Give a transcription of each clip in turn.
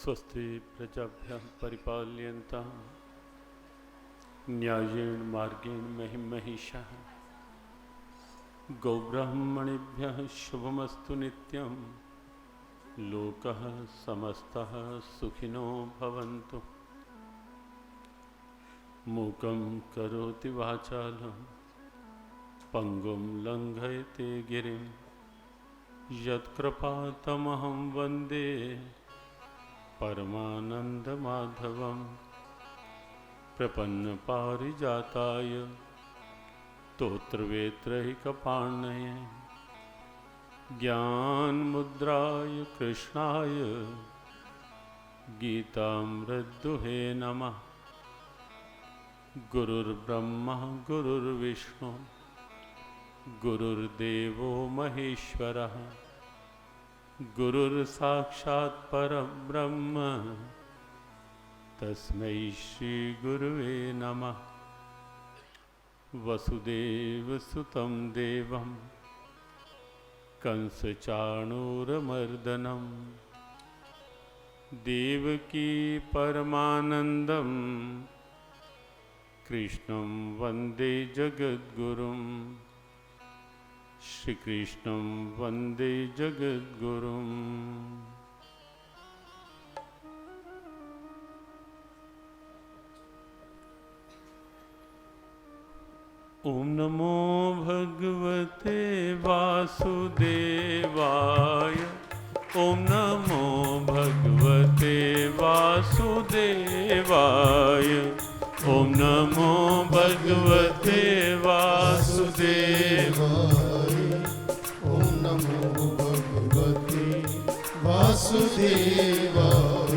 स्वस्ति प्रजाभ्यः परिपाल्यन्तां न्यायेन मार्गेण महिषाः गोब्राह्मणेभ्यः शुभमस्तु नित्यं लोकः समस्तः सुखिनो भवन्तु। मूकं करोति वाचालं पंगुं लंघयते गिरिं यत्कृपातमहं वन्दे परमानन्दमाधवं। प्रपन्नपारिजाताय स्तोत्रवेत्रैकपाणये ज्ञानमुद्राय कृष्णाय गीतामृतदुहे नमः। गुरुर्ब्रह्मा गुरुर्विष्णु गुरुर्देवो महेश्वरः गुरुर्साक्षात् परब्रह्म तस्मै श्री गुरुवे नमः। वसुदेवसुतं देवं कंसचाणूरमर्दनं देवकी परमानन्दं कृष्णं वन्दे जगद्गुरुं। श्रीकृष्णं वन्दे जगद्गुरुम्। ओम नमो भगवते वासुदेवाय। ओम नमो भगवते वासुदेवाय। ओम नमो भगवते वासुदेवाय। ओम नमो भगवते वासुदेवाय।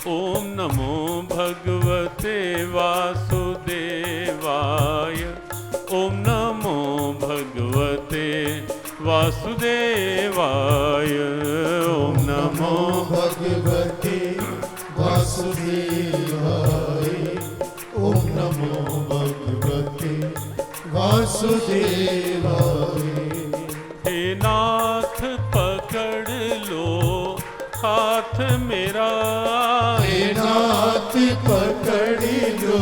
ओम नमो भगवते वासुदेवाय। ओम नमो भगवते वासुदेवाय। ओम नमो भगवते वासुदेवाय। ओम नमो भगवते वासुदेवाय। हे नाथ पकड़ लो हाथ मेरा। हे नाथ पकड़ लो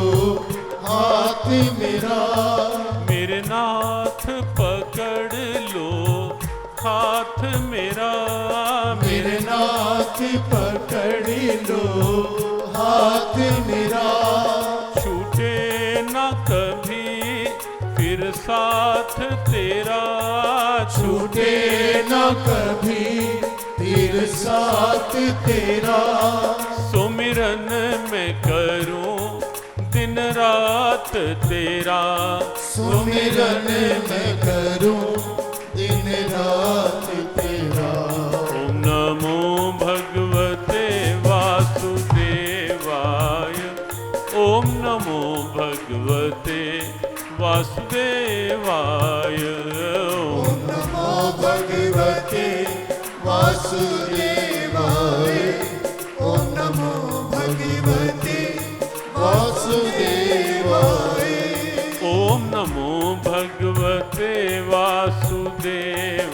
हाथ मेरा। मेरे नाथ पकड़ लो हाथ मेरा। मेरे नाथ पकड़ लो हाथ मेरा। छूटे न कभी फिर साथ तेरा। छूटे न कभी फिर साथ तेरा। सुमिरन में करूं दिन रात तेरा। सुमिरन में करूं दिन रात तेरा। ओम नमो भगवते वासुदेवाय। ओम नमो भगवते वासुदेवाय। ओम नमो भगवते वासुदेवाय। ओम नमो भगवते वासुदेवाय। ओम नमो भगवते वासुदेवाय।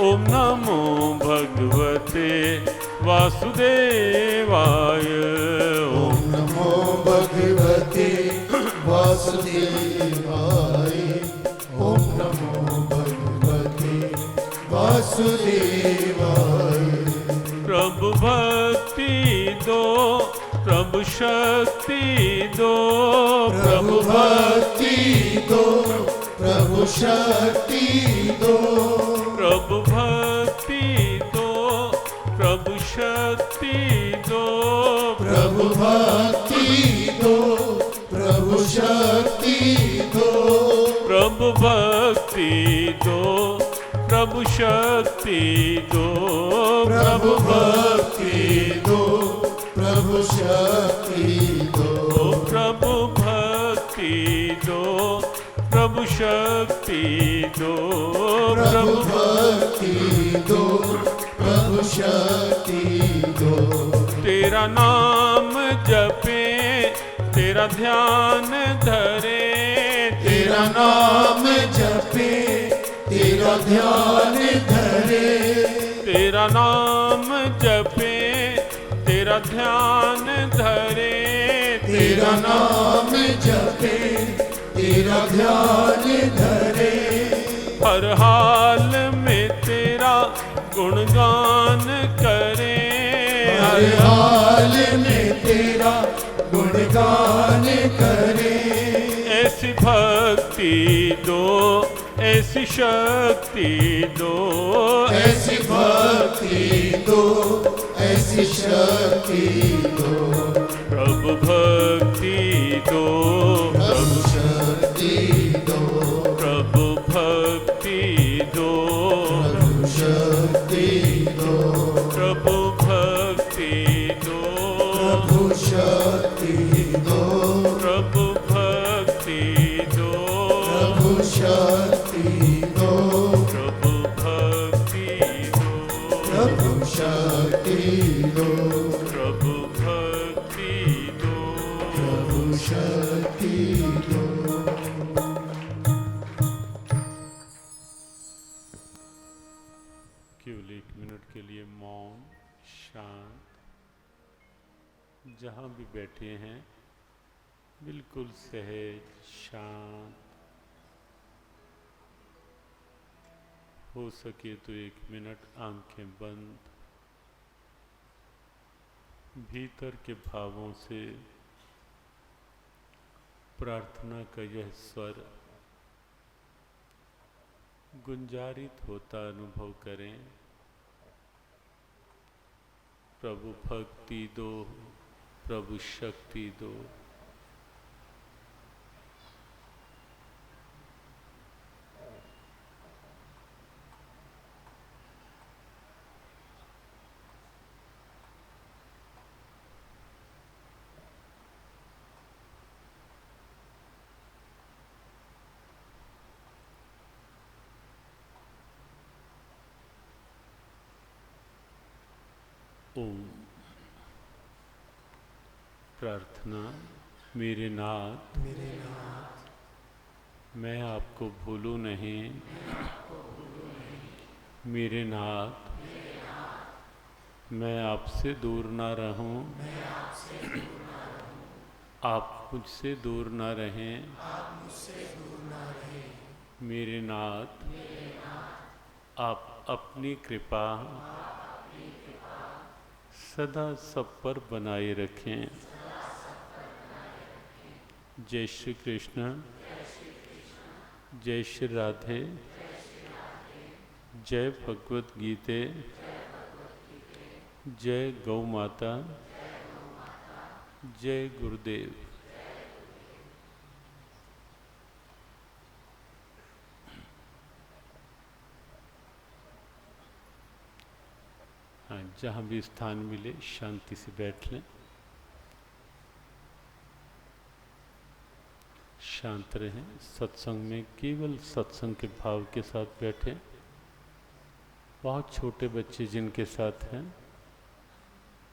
ओम नमो भगवते वासुदेवाय। ओम नमो भगवते वासुदेवाय। ओम नमो भगवते वासुदेवाय। प्रभु भक्ति दो प्रभु शक्ति दो। प्रभु भक्ति दो प्रभु शक्ति दो। प्रभु भक्ति दो प्रभु शक्ति दो। प्रभु भक्ति दो प्रभु शक्ति दो। प्रभु भक्ति दो प्रभु शक्ति दो। प्रभु भक्ति दो प्रभु शक्ति दो। प्रभु भक्ति दो प्रभु शक्ति दो। प्रभु भक्ति दो प्रभु शक्ति दो। तेरा नाम जपे तेरा ध्यान धरे। तेरा नाम जपे तेरा ध्यान धरे। तेरा नाम जपे तेरा ध्यान धरे, तेरा नाम जपे, तेरा ध्यान धरे, हर हाल में तेरा गुणगान करे, हर हाल में तेरा गुणगान करे। ऐसी भक्ति दो, ऐसी शक्ति दो, ऐसी भक्ति दो, ऐसी शक्ति दो, प्रभु भक्ति दो, प्रभु शक्ति दो, प्रभु भक्ति दो, प्रभु शक्ति दो, प्रभु भक्ति दो, प्रभु शक्ति दो, प्रभु भक्ति दो, प्रभु शक्ति दो, प्रभु भक्ति दो, प्रभु शक्ति दो, प्रभु भक्ति दो। प्रभु शक्ति दो। केवल 1 मिनट के लिए मौन, शांत, जहाँ भी बैठे हैं बिल्कुल सहज शांत। हो सके तो 1 मिनट आंखें बंद, भीतर के भावों से प्रार्थना का यह स्वर गुंजारित होता अनुभव करें। प्रभु भक्ति दो, प्रभु शक्ति दो। ओम। प्रार्थना। मेरे नाथ, मैं आपको भूलूं नहीं, मेरे नाथ, मैं आपसे दूर ना रहूं, आप मुझसे दूर ना रहें, मेरे नाथ, आप अपनी कृपा सदा सब पर बनाए रखें। जय श्री कृष्ण, जय श्री राधे, जय भगवत गीते, जय गौ माता, जय गुरुदेव। हाँ, जहाँ भी स्थान मिले शांति से बैठ लें, शांत रहें। सत्संग में केवल सत्संग के भाव के साथ बैठें। बहुत छोटे बच्चे जिनके साथ हैं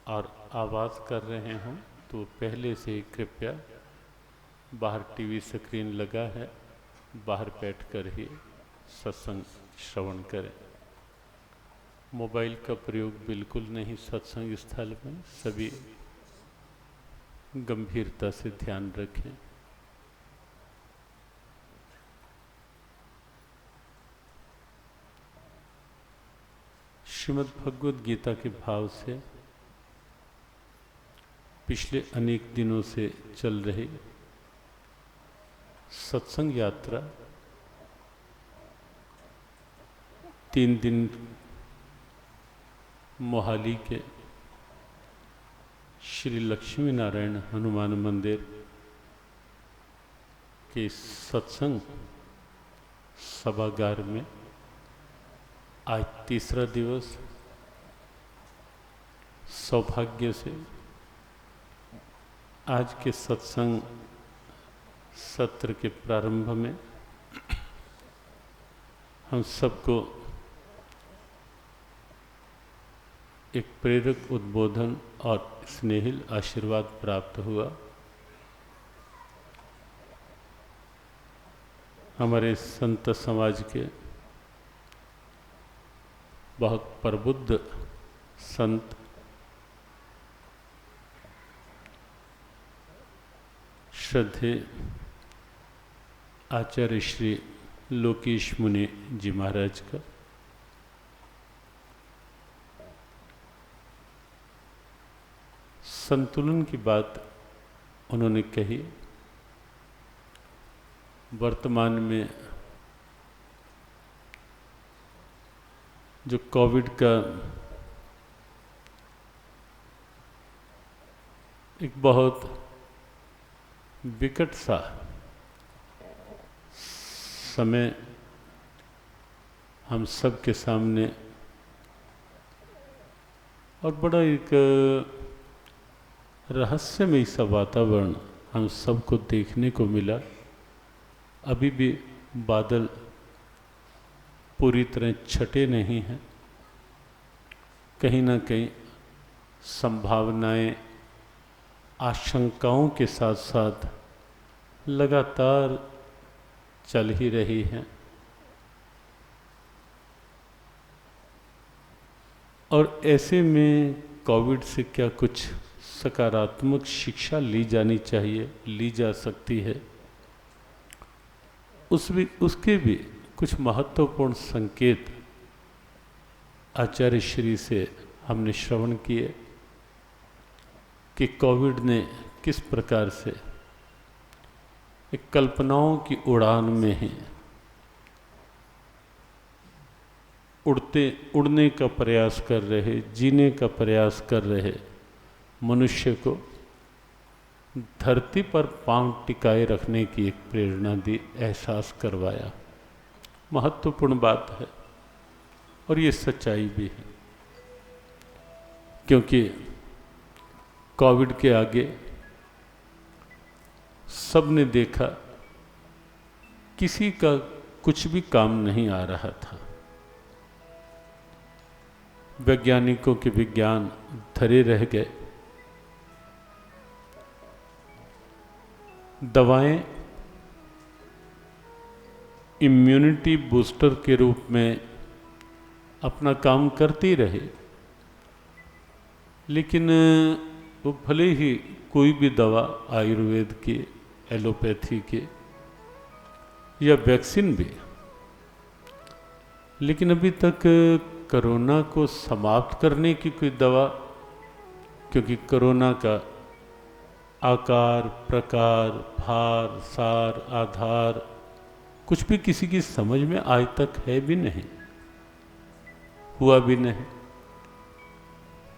और आवाज़ कर रहे हों तो पहले से ही कृपया, बाहर टीवी स्क्रीन लगा है, बाहर बैठकर ही सत्संग श्रवण करें। मोबाइल का प्रयोग बिल्कुल नहीं सत्संग स्थल में। सभी गंभीरता से ध्यान रखें। श्रीमद् भगवद गीता के भाव से पिछले अनेक दिनों से चल रही सत्संग यात्रा 3 दिन मोहाली के श्री लक्ष्मी नारायण हनुमान मंदिर के सत्संग सभागार में आज तीसरा दिवस। सौभाग्य से आज के सत्संग सत्र के प्रारंभ में हम सबको एक प्रेरक उद्बोधन और स्नेहिल आशीर्वाद प्राप्त हुआ। हमारे संत समाज के बहुत प्रबुद्ध संत श्रद्धे आचार्य श्री लोकेश मुनि जी महाराज का संतुलन की बात उन्होंने कही। वर्तमान में जो कोविड का एक बहुत विकट सा समय हम सब के सामने और बड़ा एक रहस्यमय सा वातावरण हम सबको देखने को मिला। अभी भी बादल पूरी तरह छटे नहीं हैं। कहीं ना कहीं संभावनाएं आशंकाओं के साथ साथ लगातार चल ही रही हैं। और ऐसे में कोविड से क्या कुछ सकारात्मक शिक्षा ली जानी चाहिए, ली जा सकती है। उसके भी कुछ महत्वपूर्ण संकेत आचार्य श्री से हमने श्रवण किए कि कोविड ने किस प्रकार से एक कल्पनाओं की उड़ान में ही उड़ने का प्रयास कर रहे, जीने का प्रयास कर रहे मनुष्य को धरती पर पांव टिकाए रखने की एक प्रेरणा दी, एहसास करवाया। महत्वपूर्ण बात है और ये सच्चाई भी है, क्योंकि कोविड के आगे सबने देखा किसी का कुछ भी काम नहीं आ रहा था। वैज्ञानिकों के विज्ञान धरे रह गए। दवाएं इम्यूनिटी बूस्टर के रूप में अपना काम करती रहे, लेकिन वो भले ही कोई भी दवा आयुर्वेद की, एलोपैथी की या वैक्सीन भी, लेकिन अभी तक कोरोना को समाप्त करने की कोई दवा, क्योंकि कोरोना का आकार, प्रकार, भार, सार, आधार कुछ भी किसी की समझ में आज तक है भी नहीं, हुआ भी नहीं।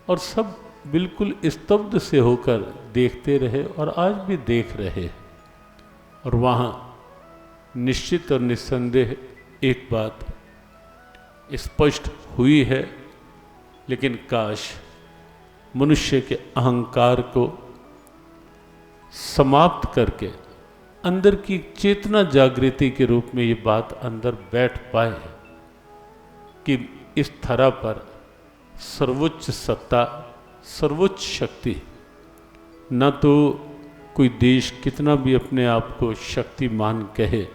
और सब बिल्कुल स्तब्ध से होकर देखते रहे और आज भी देख रहे हैं। और वहाँ निश्चित और निस्संदेह एक बात स्पष्ट हुई है, लेकिन काश मनुष्य के अहंकार को समाप्त करके अंदर की चेतना जागृति के रूप में ये बात अंदर बैठ पाए कि इस धरा पर सर्वोच्च सत्ता, सर्वोच्च शक्ति, न तो कोई देश कितना भी अपने आप को शक्तिमान कहे,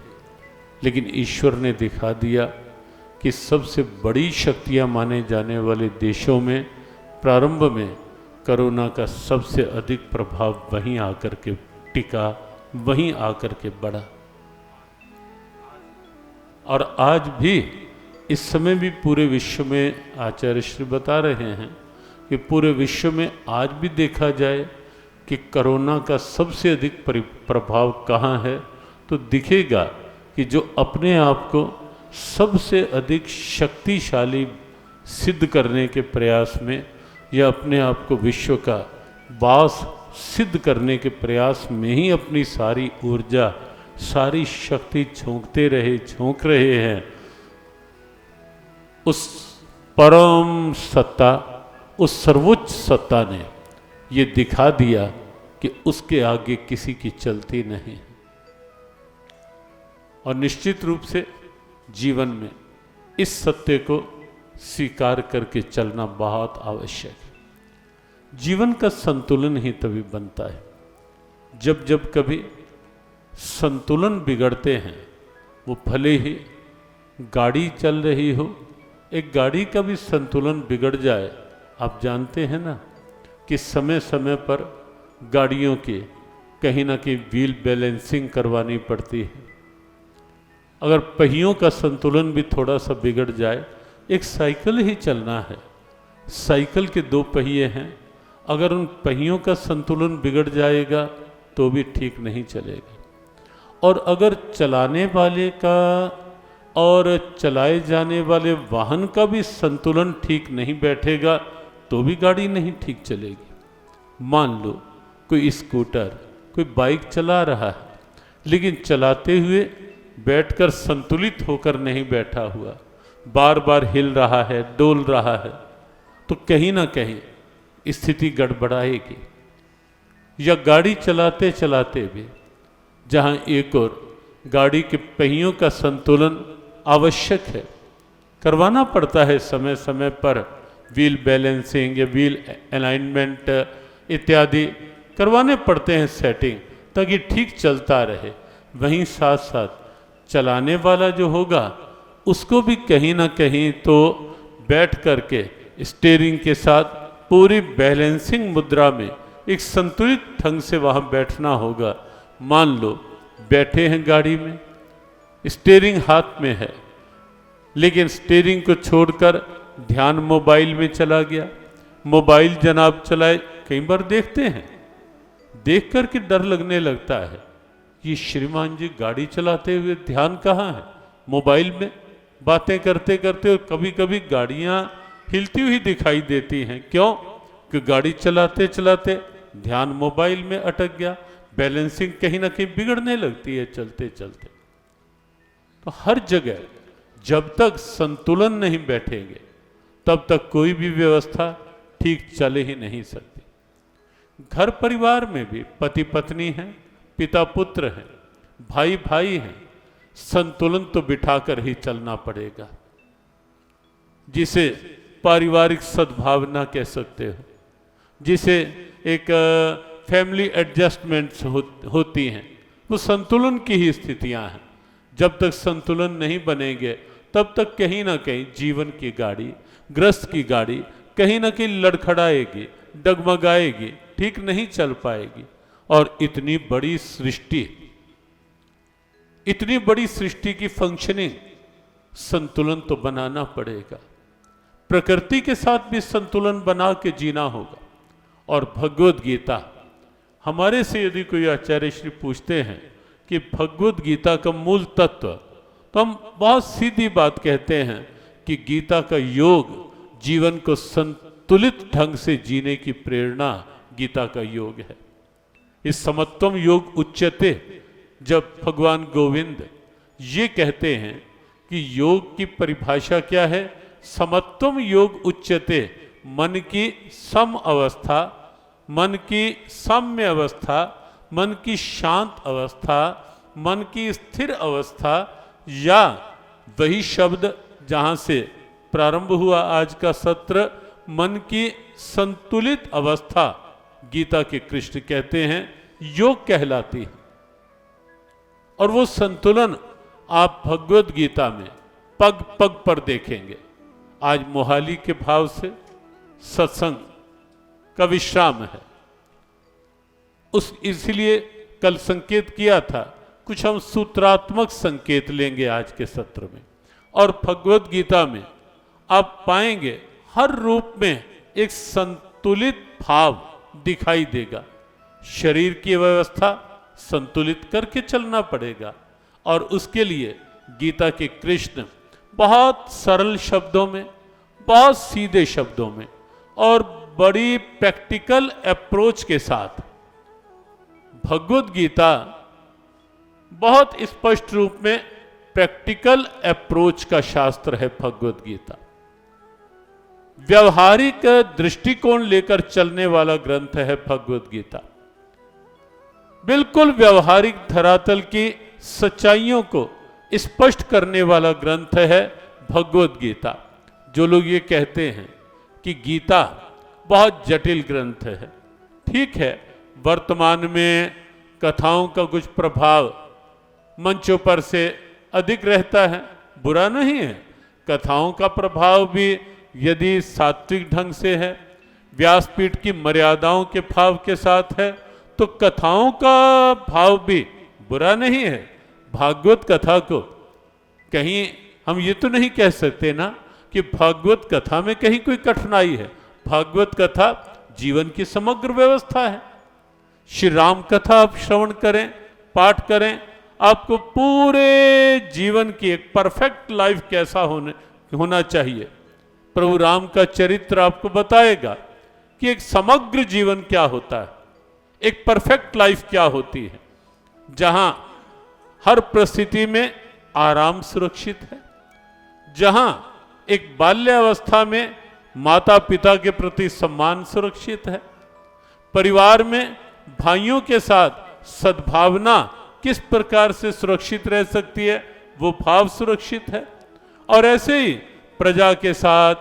लेकिन ईश्वर ने दिखा दिया कि सबसे बड़ी शक्तियां माने जाने वाले देशों में प्रारंभ में कोरोना का सबसे अधिक प्रभाव वहीं आकर के टिका, वहीं आकर के बढ़ा। और आज भी इस समय भी पूरे विश्व में आचार्य श्री बता रहे हैं कि पूरे विश्व में आज भी देखा जाए कि कोरोना का सबसे अधिक प्रभाव कहाँ है, तो दिखेगा कि जो अपने आप को सबसे अधिक शक्तिशाली सिद्ध करने के प्रयास में या अपने आप को विश्व का बास सिद्ध करने के प्रयास में ही अपनी सारी ऊर्जा, सारी शक्ति झोंक रहे हैं, उस परम सत्ता, उस सर्वोच्च सत्ता ने ये दिखा दिया कि उसके आगे किसी की चलती नहीं। और निश्चित रूप से जीवन में इस सत्य को स्वीकार करके चलना बहुत आवश्यक है। जीवन का संतुलन ही तभी बनता है जब जब कभी संतुलन बिगड़ते हैं। वो भले ही गाड़ी चल रही हो, एक गाड़ी का भी संतुलन बिगड़ जाए, आप जानते हैं ना कि समय समय पर गाड़ियों के कहीं ना कहीं व्हील बैलेंसिंग करवानी पड़ती है। अगर पहियों का संतुलन भी थोड़ा सा बिगड़ जाए, एक साइकिल ही चलना है, साइकिल के 2 पहिए हैं, अगर उन पहियों का संतुलन बिगड़ जाएगा तो भी ठीक नहीं चलेगा। और अगर चलाने वाले का और चलाए जाने वाले वाहन का भी संतुलन ठीक नहीं बैठेगा तो भी गाड़ी नहीं ठीक चलेगी। मान लो कोई स्कूटर, कोई बाइक चला रहा है, लेकिन चलाते हुए बैठकर संतुलित होकर नहीं बैठा हुआ, बार बार हिल रहा है, डोल रहा है, तो कहीं ना कहीं स्थिति गड़बड़ाएगी। या गाड़ी चलाते चलाते भी जहां एक और गाड़ी के पहियों का संतुलन आवश्यक है, करवाना पड़ता है समय समय पर, व्हील बैलेंसिंग या व्हील अलाइनमेंट इत्यादि करवाने पड़ते हैं सेटिंग, ताकि ठीक चलता रहे। वहीं साथ साथ चलाने वाला जो होगा उसको भी कहीं ना कहीं तो बैठ करके स्टीयरिंग के साथ पूरी बैलेंसिंग मुद्रा में एक संतुलित ढंग से वहाँ बैठना होगा। मान लो बैठे हैं गाड़ी में, स्टीयरिंग हाथ में है, लेकिन स्टीयरिंग को छोड़कर ध्यान मोबाइल में चला गया। मोबाइल जनाब चलाए, कई बार देखते हैं, देख कर के डर लगने लगता है कि श्रीमान जी गाड़ी चलाते हुए ध्यान कहाँ है, मोबाइल में बातें करते करते, और कभी कभी गाड़ियाँ हिलती हुई दिखाई देती हैं। क्यों? कि गाड़ी चलाते चलाते ध्यान मोबाइल में अटक गया, बैलेंसिंग कहीं ना कहीं बिगड़ने लगती है चलते चलते। तो हर जगह जब तक संतुलन नहीं बैठेंगे तब तक कोई भी व्यवस्था ठीक चल ही नहीं सकती। घर परिवार में भी पति पत्नी हैं, पिता पुत्र हैं, भाई भाई हैं, संतुलन तो बिठाकर ही चलना पड़ेगा, जिसे पारिवारिक सद्भावना कह सकते हो, जिसे एक फैमिली एडजस्टमेंट्स होती हैं, वो संतुलन की ही स्थितियां हैं। जब तक संतुलन नहीं बनेंगे तब तक कहीं ना कहीं जीवन की गाड़ी, ग्रस्त की गाड़ी कहीं ना कहीं लड़खड़ाएगी, डगमगाएगी, ठीक नहीं चल पाएगी। और इतनी बड़ी सृष्टि की फंक्शनिंग, संतुलन तो बनाना पड़ेगा। प्रकृति के साथ भी संतुलन बना के जीना होगा। और भगवद गीता, हमारे से यदि कोई आचार्य श्री पूछते हैं कि भगवद गीता का मूल तत्व, तो हम बहुत सीधी बात कहते हैं कि गीता का योग जीवन को संतुलित ढंग से जीने की प्रेरणा गीता का योग है। इस समत्वम योग उच्यते, जब भगवान गोविंद ये कहते हैं कि योग की परिभाषा क्या है, समत्वम योग उच्यते, मन की सम अवस्था, मन की साम्य अवस्था, मन की शांत अवस्था, मन की स्थिर अवस्था, या वही शब्द जहां से प्रारंभ हुआ आज का सत्र, मन की संतुलित अवस्था गीता के कृष्ण कहते हैं, योग कहलाती है। और वो संतुलन आप भगवद गीता में पग पग पर देखेंगे। आज मोहाली के भाव से सत्संग का विश्राम है, इसलिए कल संकेत किया था, कुछ हम सूत्रात्मक संकेत लेंगे आज के सत्र में। और भगवद गीता में आप पाएंगे हर रूप में एक संतुलित भाव दिखाई देगा। शरीर की व्यवस्था संतुलित करके चलना पड़ेगा, और उसके लिए गीता के कृष्ण बहुत सरल शब्दों में, बहुत सीधे शब्दों में और बड़ी प्रैक्टिकल अप्रोच के साथ, भगवद गीता बहुत स्पष्ट रूप में प्रैक्टिकल अप्रोच का शास्त्र है। भगवद गीता व्यवहारिक दृष्टिकोण लेकर चलने वाला ग्रंथ है। भगवद गीता बिल्कुल व्यवहारिक धरातल की सच्चाइयों को स्पष्ट करने वाला ग्रंथ है भगवद गीता। जो लोग ये कहते हैं कि गीता बहुत जटिल ग्रंथ है, ठीक है, वर्तमान में कथाओं का कुछ प्रभाव मंचों पर से अधिक रहता है, बुरा नहीं है। कथाओं का प्रभाव भी यदि सात्विक ढंग से है, व्यासपीठ की मर्यादाओं के भाव के साथ है, तो कथाओं का भाव भी बुरा नहीं है। भागवत कथा को कहीं हम ये तो नहीं कह सकते ना कि भागवत कथा में कहीं कोई कठिनाई है। भागवत कथा जीवन की समग्र व्यवस्था है। श्री राम कथा आप श्रवण करें, पाठ करें, आपको पूरे जीवन की एक परफेक्ट लाइफ कैसा होना चाहिए, प्रभु राम का चरित्र आपको बताएगा कि एक समग्र जीवन क्या होता है, एक परफेक्ट लाइफ क्या होती है, जहां हर परिस्थिति में आराम सुरक्षित है, जहां एक बाल्यावस्था में माता पिता के प्रति सम्मान सुरक्षित है, परिवार में भाइयों के साथ सद्भावना किस प्रकार से सुरक्षित रह सकती है, वो भाव सुरक्षित है। और ऐसे ही प्रजा के साथ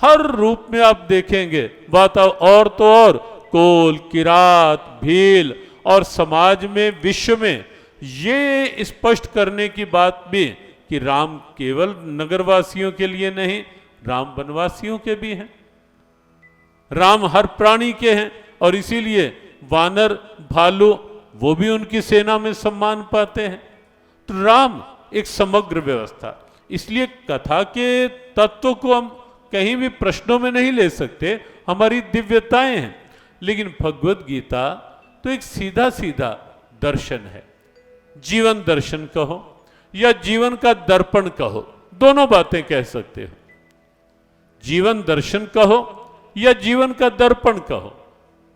हर रूप में आप देखेंगे और तो और कोल, किरात, भील और समाज में, विश्व में ये स्पष्ट करने की बात भी कि राम केवल नगरवासियों के लिए नहीं, राम वनवासियों के भी हैं। राम हर प्राणी के हैं और इसीलिए वानर, भालू वो भी उनकी सेना में सम्मान पाते हैं। तो राम एक समग्र व्यवस्था, इसलिए कथा के तत्व को हम कहीं भी प्रश्नों में नहीं ले सकते, हमारी दिव्यताएं हैं। लेकिन भगवत गीता तो एक सीधा सीधा दर्शन है, जीवन दर्शन कहो या जीवन का दर्पण कहो, दोनों बातें कह सकते हो। जीवन दर्शन कहो या जीवन का दर्पण कहो,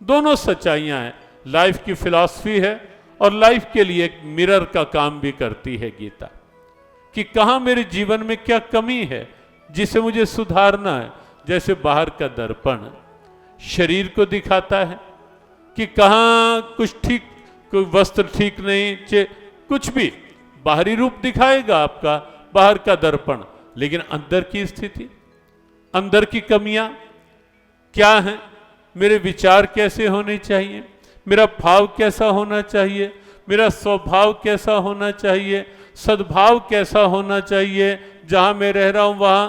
दोनों सच्चाइयां हैं। लाइफ की फिलॉसफी है और लाइफ के लिए एक मिरर का काम भी करती है गीता, कि कहां मेरे जीवन में क्या कमी है जिसे मुझे सुधारना है। जैसे बाहर का दर्पण शरीर को दिखाता है कि कहां कुछ ठीक, कोई वस्त्र ठीक नहीं, कुछ भी बाहरी रूप दिखाएगा आपका बाहर का दर्पण, लेकिन अंदर की स्थिति, अंदर की कमियां क्या हैं, मेरे विचार कैसे होने चाहिए, मेरा भाव कैसा होना चाहिए, मेरा स्वभाव कैसा होना चाहिए, सद्भाव कैसा होना चाहिए जहां मैं रह रहा हूं वहां,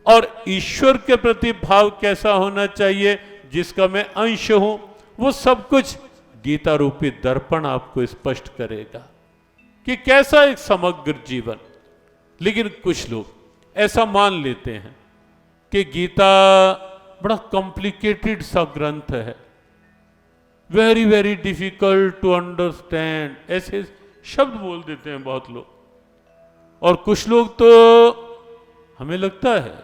और ईश्वर के प्रति भाव कैसा होना चाहिए जिसका मैं अंश हूं, वो सब कुछ गीता रूपी दर्पण आपको स्पष्ट करेगा कि कैसा एक समग्र जीवन। लेकिन कुछ लोग ऐसा मान लेते हैं कि गीता बड़ा कॉम्प्लिकेटेड सा ग्रंथ है, very very difficult to understand, ऐसे शब्द बोल देते हैं बहुत लोग। और कुछ लोग तो हमें लगता है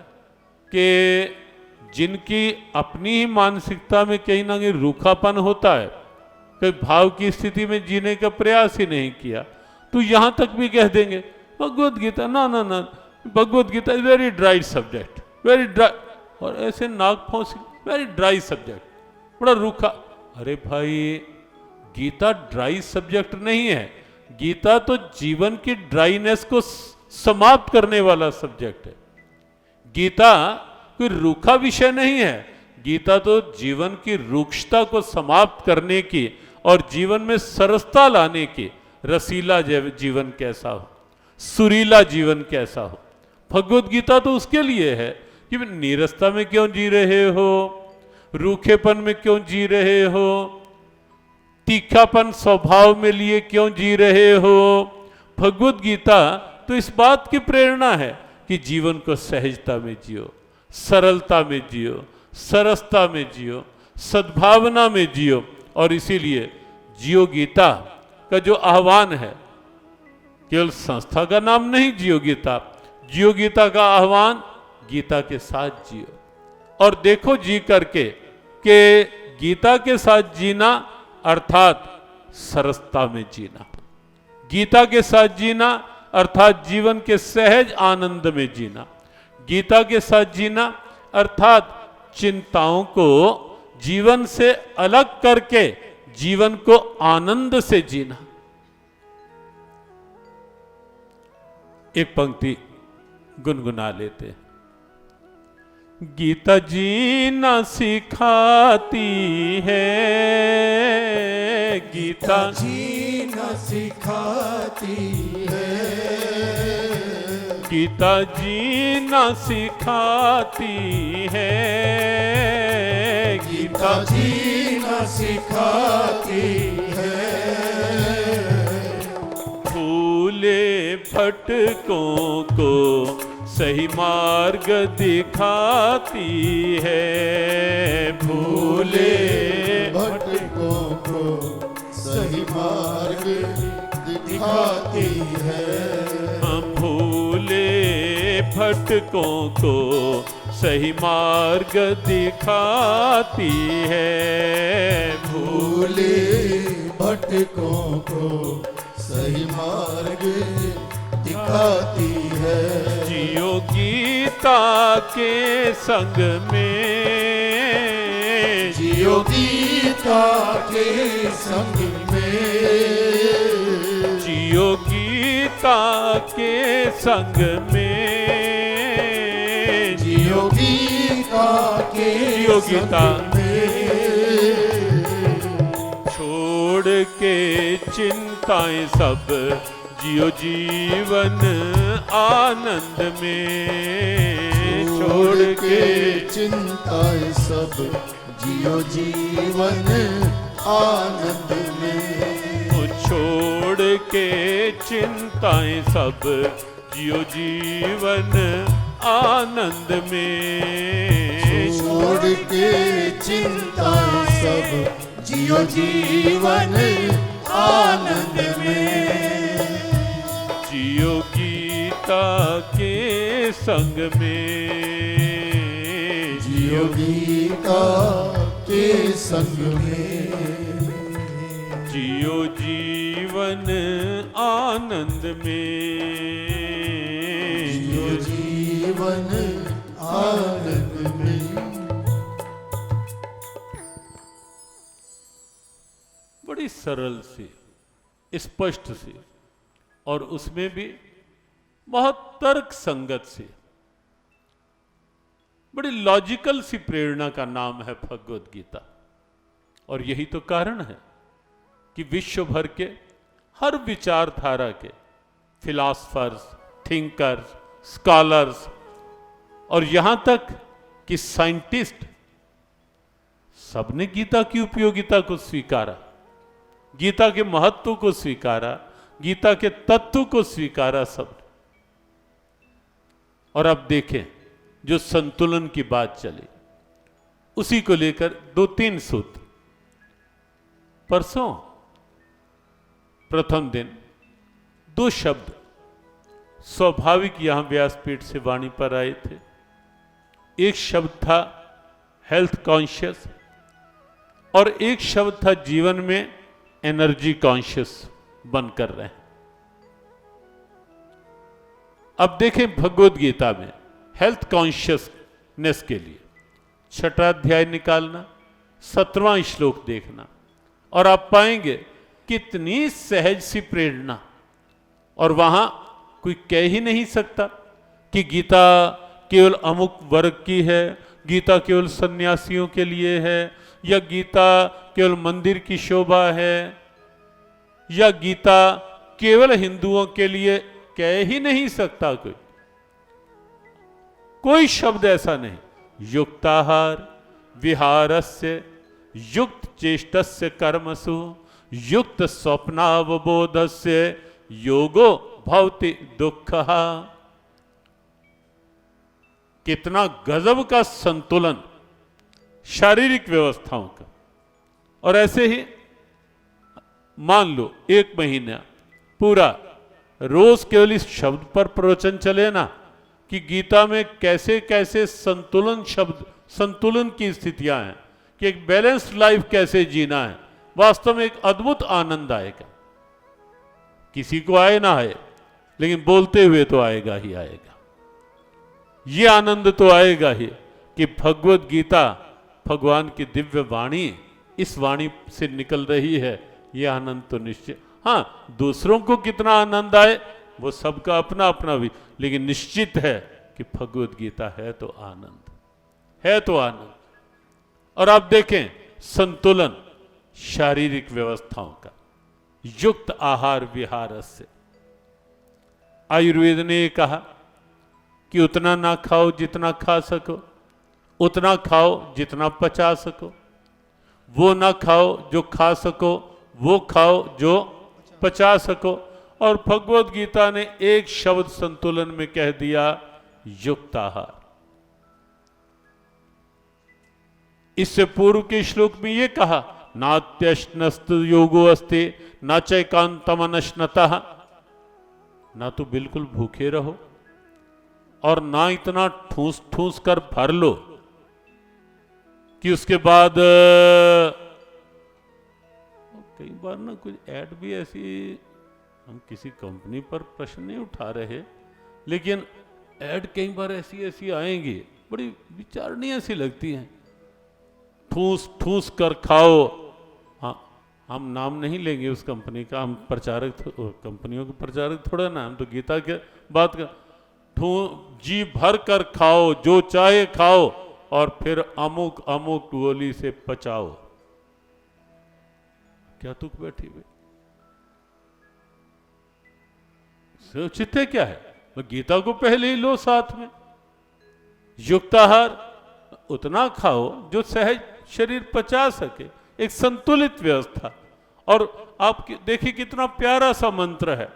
कि जिनकी अपनी ही मानसिकता में कहीं ना कहीं रूखापन होता है, कोई भाव की स्थिति में जीने का प्रयास ही नहीं किया, तो यहां तक भी कह देंगे भगवत गीता ना ना ना, Bhagavad Gita is very dry subject, very dry, और ऐसे नाक फौसी, वेरी ड्राई सब्जेक्ट, बड़ा रूखा। अरे भाई, गीता ड्राई सब्जेक्ट नहीं है, गीता तो जीवन की ड्राइनेस को समाप्त करने वाला सब्जेक्ट है। गीता कोई रूखा विषय नहीं है, गीता तो जीवन की रूक्षता को समाप्त करने की और जीवन में सरसता लाने की, रसीला जीवन कैसा हो, सुरीला जीवन कैसा हो। भगवत गीता तो उसके लिए है कि नीरसता में क्यों जी रहे हो, रूखेपन में क्यों जी रहे हो, तीखापन स्वभाव में लिए क्यों जी रहे हो। भगवत गीता तो इस बात की प्रेरणा है कि जीवन को सहजता में जियो, सरलता में जियो, सरसता में जियो, सद्भावना में जियो। और इसीलिए जियो गीता का जो आह्वान है, केवल संस्था का नाम नहीं जियो गीता, जियो गीता का आह्वान गीता के साथ जियो। और देखो जी करके कि गीता के साथ जीना अर्थात सरसता में जीना, गीता के साथ जीना अर्थात जीवन के सहज आनंद में जीना, गीता के साथ जीना अर्थात चिंताओं को जीवन से अलग करके जीवन को आनंद से जीना। एक पंक्ति गुनगुना लेते हैं। गीता जीना सिखाती है, गीता जीना सिखाती है, गीता जीना सिखाती है, गीता जीना सिखाती है। भूले भटकों को सही मार्ग दिखाती है। भूले भटकों को सही मार्ग दिखाती है। भूले भटकों को सही मार्ग दिखाती है। भूले भटकों को सही मार्ग दिखाती है। जियो गीता के संग में, जियो गीता के संग में, जियो गीता के संग में, जियो गीता के जियो गीता संग में। छोड़ के चिंताएं सब जियो जीवन आनंद में। छोड़ के चिंताएं सब जियो जीवन आनंद में। छोड़ के चिंताएं सब जियो जीवन आनंद में। छोड़ के चिंताएं सब जियो जीवन आनंद में। जियो गीता के संग में, जियो गीता के संग में। जियो जीवन आनंद में, जियो जीवन आनंद में। बड़ी सरल सी, स्पष्ट सी, और उसमें भी बहुत तर्क संगत सी, बड़ी लॉजिकल सी प्रेरणा का नाम है भगवद गीता। और यही तो कारण है कि विश्व भर के हर विचारधारा के फिलॉसफर्स, थिंकर्स, स्कॉलर्स और यहां तक कि साइंटिस्ट सबने गीता की उपयोगिता को स्वीकारा, गीता के महत्व को स्वीकारा, गीता के तत्व को स्वीकारा सब। और अब देखें जो संतुलन की बात चली, उसी को लेकर 2-3 सूत्र। परसों प्रथम दिन 2 शब्द स्वाभाविक यहां व्यासपीठ से वाणी पर आए थे। एक शब्द था हेल्थ कॉन्शियस और एक शब्द था जीवन में एनर्जी कॉन्शियस बनकर रहे। अब देखें भगवद गीता में हेल्थ कॉन्शियसनेस के लिए 6वां अध्याय निकालना, 17वां श्लोक देखना और आप पाएंगे कितनी सहज सी प्रेरणा। और वहां कोई कह ही नहीं सकता कि गीता केवल अमुक वर्ग की है, गीता केवल सन्यासियों के लिए है, या गीता केवल मंदिर की शोभा है, या गीता केवल हिंदुओं के लिए। कह ही नहीं सकता कोई शब्द ऐसा नहीं। युक्ताहार विहारस्य युक्त चेष्टस्य कर्मसु युक्त स्वप्नावबोधस्य योगो भवति दुःखः। कितना गजब का संतुलन शारीरिक व्यवस्थाओं का। और ऐसे ही मान लो 1 महीना पूरा रोज केवल इस शब्द पर प्रवचन चले ना कि गीता में कैसे कैसे संतुलन शब्द, संतुलन की स्थितियां हैं कि एक बैलेंस्ड लाइफ कैसे जीना है। वास्तव में एक अद्भुत आनंद आएगा, किसी को आए ना आए, लेकिन बोलते हुए तो आएगा ही आएगा। ये आनंद तो आएगा ही कि भगवद गीता भगवान की दिव्य वाणी इस वाणी से निकल रही है। ये आनंद तो निश्चित। हाँ, दूसरों को कितना आनंद आए वो सबका अपना अपना भी, लेकिन निश्चित है कि भगवद गीता है तो आनंद, है तो आनंद। और आप देखें संतुलन शारीरिक व्यवस्थाओं का, युक्त आहार विहार से। आयुर्वेद ने कहा कि उतना ना खाओ जितना खा सको, उतना खाओ जितना पचा सको। वो ना खाओ जो खा सको, वो खाओ जो पचा सको। और भगवत गीता ने एक शब्द संतुलन में कह दिया, युक्त आहार। इससे पूर्व के श्लोक में ये कहा, नात्यश्नस्तु योगो अस्ति न चैकांतम अनश्नतः। ना तो बिल्कुल भूखे रहो और ना इतना ठूस ठूस कर भर लो कि उसके बाद कई बार ना कुछ ऐड भी ऐसी, हम किसी कंपनी पर प्रश्न नहीं उठा रहे, लेकिन ऐड कई बार ऐसी ऐसी आएंगी, बड़ी विचारणीय सी लगती हैं। ठूस ठूस कर खाओ। हाँ, हम नाम नहीं लेंगे उस कंपनी का, हम प्रचारक, कंपनियों के प्रचारक थोड़ा ना, हम तो गीता के बात कर। जी भर कर खाओ, जो चाहे खाओ, और फिर अमुक अमुक गोली से पचाओ। क्या तुक बैठी हुई, सोचित है क्या है? तो गीता को पहले ही लो साथ में। युक्ताहार उतना खाओ जो सहज शरीर पचा सके, एक संतुलित व्यवस्था। और आप देखिए कितना प्यारा सा मंत्र है,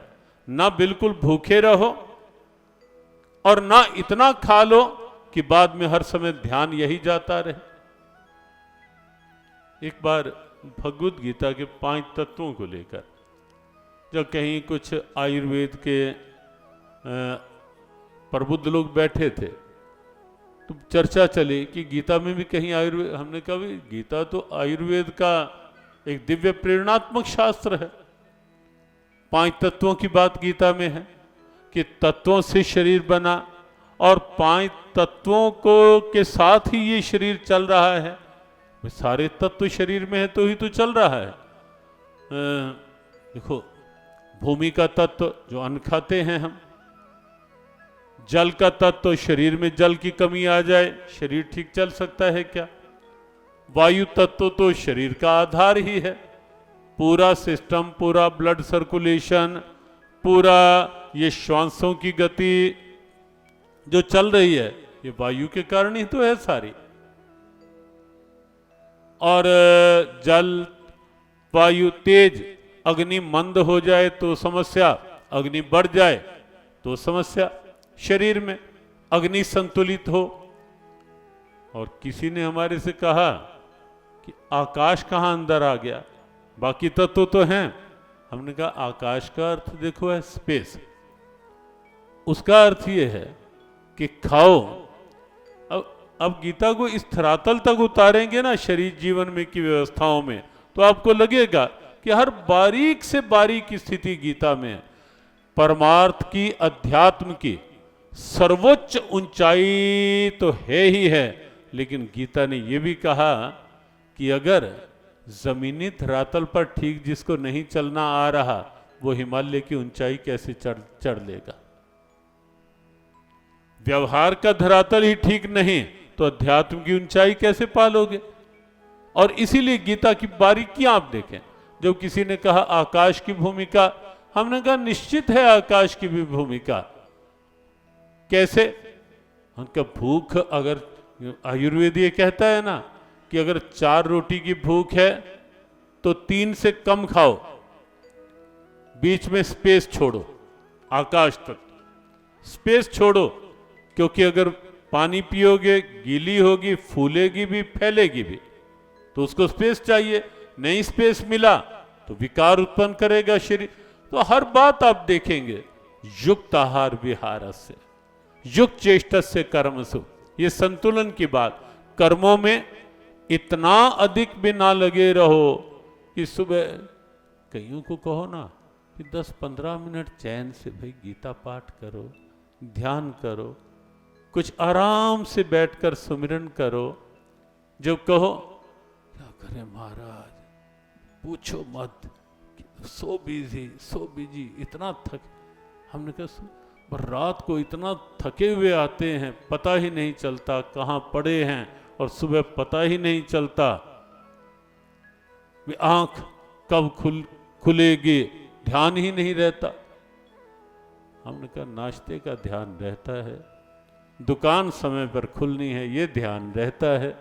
ना बिल्कुल भूखे रहो और ना इतना खा लो कि बाद में हर समय ध्यान यही जाता रहे। एक बार भगवद गीता के 5 तत्वों को लेकर जब कहीं कुछ आयुर्वेद के प्रबुद्ध लोग बैठे थे, तो चर्चा चली कि गीता में भी कहीं आयुर्वेद, हमने कहा भी गीता तो आयुर्वेद का एक दिव्य प्रेरणात्मक शास्त्र है। 5 तत्वों की बात गीता में है कि तत्वों से शरीर बना, और 5 तत्वों को के साथ ही ये शरीर चल रहा है। सारे तत्व शरीर में है तो ही तो चल रहा है। देखो, भूमि का तत्व जो अन्न खाते हैं हम, जल का तत्व, शरीर में जल की कमी आ जाए शरीर ठीक चल सकता है क्या? वायु तत्व तो शरीर का आधार ही है। पूरा सिस्टम, पूरा ब्लड सर्कुलेशन, पूरा ये श्वासों की गति जो चल रही है, ये वायु के कारण ही तो है सारी। और जल, वायु तेज, अग्नि मंद हो जाए तो समस्या, अग्नि बढ़ जाए तो समस्या। शरीर में अग्नि संतुलित हो। और किसी ने हमारे से कहा कि आकाश कहाँ अंदर आ गया, बाकी तत्व तो हैं। हमने कहा आकाश का अर्थ देखो है स्पेस, उसका अर्थ ये है कि खाओ। अब गीता को इस धरातल तक उतारेंगे ना शरीर जीवन में की व्यवस्थाओं में, तो आपको लगेगा कि हर बारीक से बारीक स्थिति गीता में है। परमार्थ की, अध्यात्म की सर्वोच्च ऊंचाई तो है ही है, लेकिन गीता ने यह भी कहा कि अगर जमीनी धरातल पर ठीक जिसको नहीं चलना आ रहा, वो हिमालय की ऊंचाई कैसे चढ़ लेगा? व्यवहार का धरातल ही ठीक नहीं तो अध्यात्म की ऊंचाई कैसे पालोगे? और इसीलिए गीता की बारीकियां आप देखें। जब किसी ने कहा आकाश की भूमिका, हमने कहा निश्चित है आकाश की भी भूमिका। कैसे? उनका भूख, अगर आयुर्वेद ये कहता है ना कि अगर 4 रोटी की भूख है तो 3 से कम खाओ, बीच में स्पेस छोड़ो। आकाश तक स्पेस छोड़ो, क्योंकि अगर पानी पियोगे गीली होगी, फूलेगी भी, फैलेगी भी, तो उसको स्पेस चाहिए। नहीं स्पेस मिला तो विकार उत्पन्न करेगा शरीर। तो हर बात आप देखेंगे युक्त आहार विहारस्य, युक्त चेष्टस्य कर्मसु, ये संतुलन की बात। कर्मों में इतना अधिक भी ना लगे रहो कि सुबह कईयों को कहो ना कि 10-15 मिनट चैन से भाई गीता पाठ करो, ध्यान करो, कुछ आराम से बैठकर सुमिरन करो। जब कहो क्या करें महाराज, पूछो मत, सो बिजी, इतना थक। हमने कहा रात को इतना थके हुए आते हैं, पता ही नहीं चलता कहाँ पड़े हैं, और सुबह पता ही नहीं चलता आंख कब खुलेगी, ध्यान ही नहीं रहता। हमने कहा नाश्ते का ध्यान रहता है, दुकान समय पर खुलनी है ये ध्यान रहता है,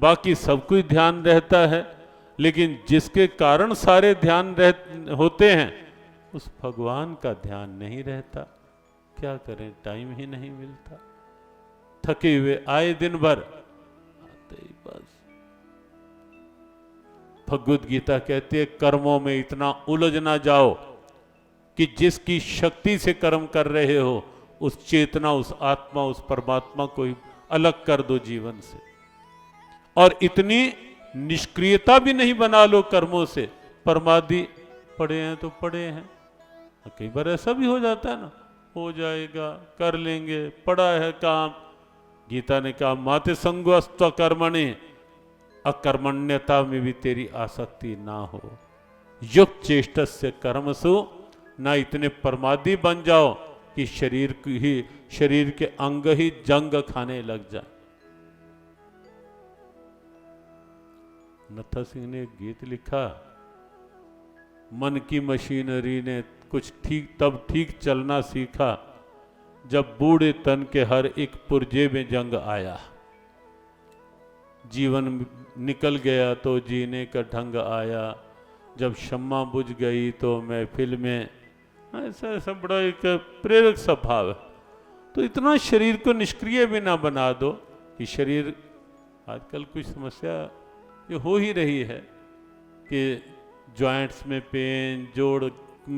बाकी सब कुछ ध्यान रहता है, लेकिन जिसके कारण सारे ध्यान होते हैं उस भगवान का ध्यान नहीं रहता। क्या करें, टाइम ही नहीं मिलता। थके हुए आए दिन भर, आते ही बस। भगवद गीता कहती है कर्मों में इतना उलझ ना जाओ कि जिसकी शक्ति से कर्म कर रहे हो उस चेतना, उस आत्मा, उस परमात्मा को ही अलग कर दो जीवन से। और इतनी निष्क्रियता भी नहीं बना लो कर्मों से। परमादि पड़े हैं तो पड़े हैं, कई बार ऐसा भी हो जाता है ना, हो जाएगा, कर लेंगे, पड़ा है काम। गीता ने कहा माते संगोस्त्व कर्मणि, अकर्मण्यता में भी तेरी आसक्ति ना हो। युक्त चेष्टस्य कर्मसु, ना इतने परमादि बन जाओ कि शरीर के अंग ही जंग खाने लग जाए। नत्था सिंह ने एक गीत लिखा, मन की मशीनरी ने कुछ ठीक चलना सीखा जब बूढ़े तन के हर एक पुर्जे में जंग आया। जीवन निकल गया तो जीने का ढंग आया, जब शम्मा बुझ गई तो महफिल में। ऐसा बड़ा एक प्रेरक सा भाव है। तो इतना शरीर को निष्क्रिय भी ना बना दो कि शरीर, आजकल कुछ समस्या ये हो ही रही है कि जॉइंट्स में पेन, जोड़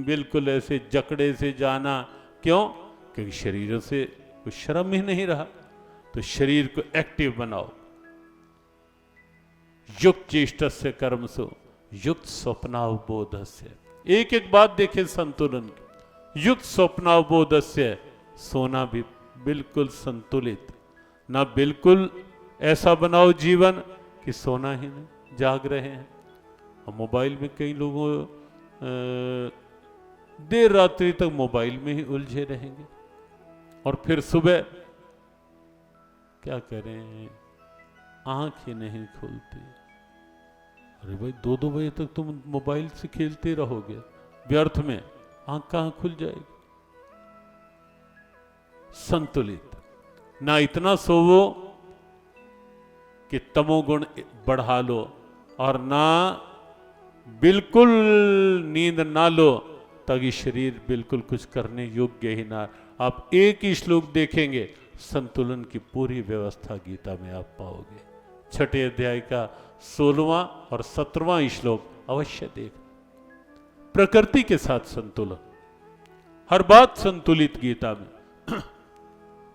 बिल्कुल ऐसे जकड़े से जाना। क्यों? क्योंकि शरीरों से कुछ श्रम ही नहीं रहा। तो शरीर को एक्टिव बनाओ। युक्त चेष्टस्य कर्मसु युक्त स्वप्नावबोधस्य। एक एक बात देखें संतुलन की। युक्त स्वप्नावबोधस्य, सोना भी बिल्कुल संतुलित, ना बिल्कुल ऐसा बनाओ जीवन कि सोना ही नहीं, जाग रहे हैं। और मोबाइल में कई लोगों देर रात्रि तक मोबाइल में ही उलझे रहेंगे और फिर सुबह क्या करें, आंख ही नहीं खुलती। अरे भाई 2-2 बजे तक तुम मोबाइल से खेलते रहोगे व्यर्थ में, आंख कहां खुल जाएगी। संतुलित, ना इतना सोवो कि तमोगुण बढ़ा लो और ना बिल्कुल नींद ना लो ताकि शरीर बिल्कुल कुछ करने योग्य ही ना। आप एक ही श्लोक देखेंगे, संतुलन की पूरी व्यवस्था गीता में आप पाओगे। छठे अध्याय का 16वां और 17वां श्लोक अवश्य देख। प्रकृति के साथ संतुलन, हर बात संतुलित गीता में।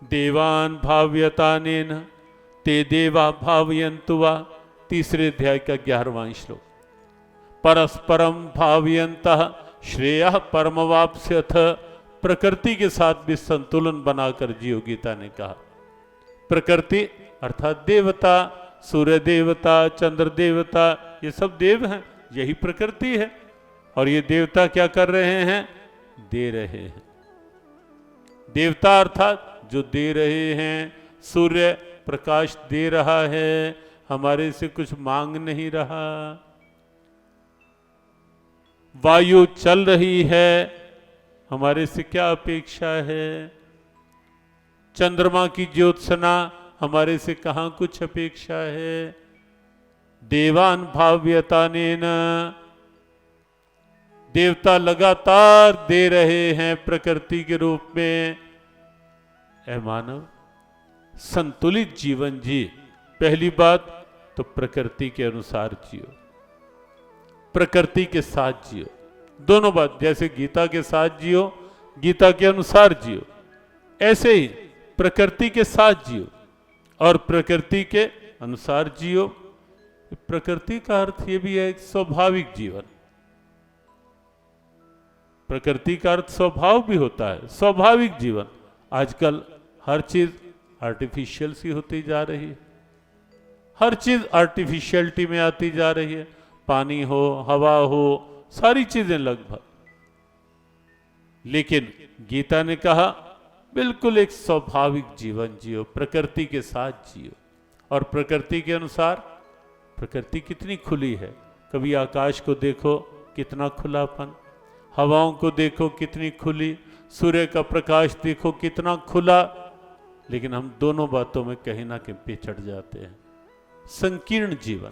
देवान भाव्यतानेन ते देवा भावयन्तु वा, तीसरे अध्याय का 11वां श्लोक। परस्परम भावयन्तः श्रेयः परमवाप्स्यथ। प्रकृति के साथ भी संतुलन बनाकर जियो, गीता ने कहा। प्रकृति अर्थात देवता, सूर्य देवता, चंद्र देवता, ये सब देव हैं, यही प्रकृति है। और ये देवता क्या कर रहे हैं? दे रहे हैं। देवता अर्थात जो दे रहे हैं। सूर्य प्रकाश दे रहा है, हमारे से कुछ मांग नहीं रहा। वायु चल रही है, हमारे से क्या अपेक्षा है। चंद्रमा की ज्योत्सना, हमारे से कहां कुछ अपेक्षा है। देवान भाव्यतानेन, देवता लगातार दे रहे हैं प्रकृति के रूप में। ऐ मानव, संतुलित जीवन जी। पहली बात तो प्रकृति के अनुसार जियो, प्रकृति के साथ जियो। दोनों बात, जैसे गीता के साथ जियो, गीता के अनुसार जियो, ऐसे ही प्रकृति के साथ जियो और प्रकृति के अनुसार जियो। प्रकृति का अर्थ ये भी है एक स्वाभाविक जीवन। प्रकृति का अर्थ स्वभाव भी होता है, स्वाभाविक जीवन। आजकल हर चीज आर्टिफिशियल सी होती जा रही है, हर चीज आर्टिफिशियलिटी में आती जा रही है। पानी हो, हवा हो, सारी चीजें लगभग। लेकिन गीता ने कहा बिल्कुल एक स्वाभाविक जीवन जियो, प्रकृति के साथ जियो और प्रकृति के अनुसार। प्रकृति कितनी खुली है, कभी आकाश को देखो कितना खुलापन, हवाओं को देखो कितनी खुली, सूर्य का प्रकाश देखो कितना खुला। लेकिन हम दोनों बातों में कहीं ना कहीं पिछड़ जाते हैं। संकीर्ण जीवन,